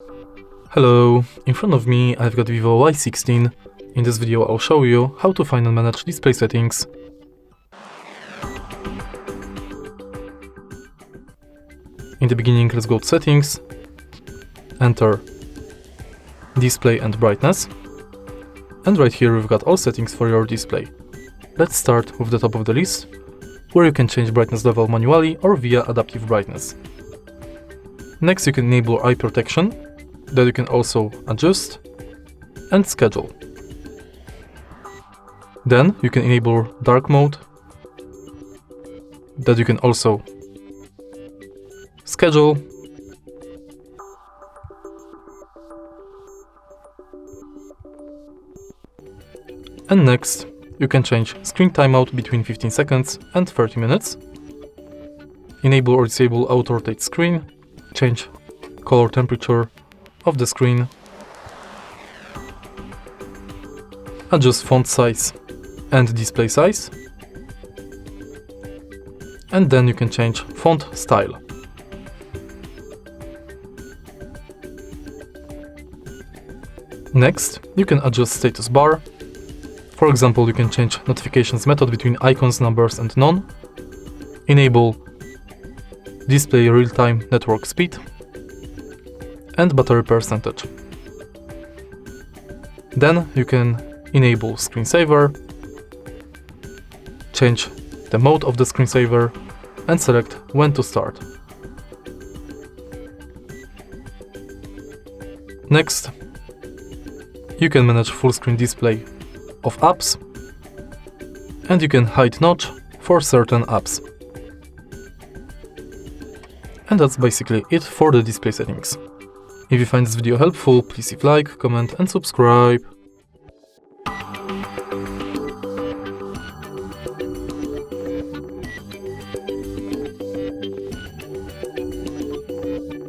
Hello, in front of me I've got Vivo Y16. In this video I'll show you how to find and manage display settings. In the beginning, let's go to settings, enter display and brightness, and right here we've got all settings for your display. Let's start with the top of the list, where you can change brightness level manually or via adaptive brightness. Next, you can enable eye protection, that you can also adjust and schedule. Then you can enable dark mode, that you can also schedule. And next, you can change screen timeout between 15 seconds and 30 minutes. Enable or disable auto rotate screen, change color temperature of the screen, adjust font size and display size, and then you can change font style. Next, you can adjust status bar. For example, you can change notifications method between icons, numbers and none, enable display real-time network speed, and battery percentage. Then you can enable screensaver, change the mode of the screensaver, and select when to start. Next, you can manage full screen display of apps, and you can hide notch for certain apps. And that's basically it for the display settings. If you find this video helpful, please leave like, comment and subscribe.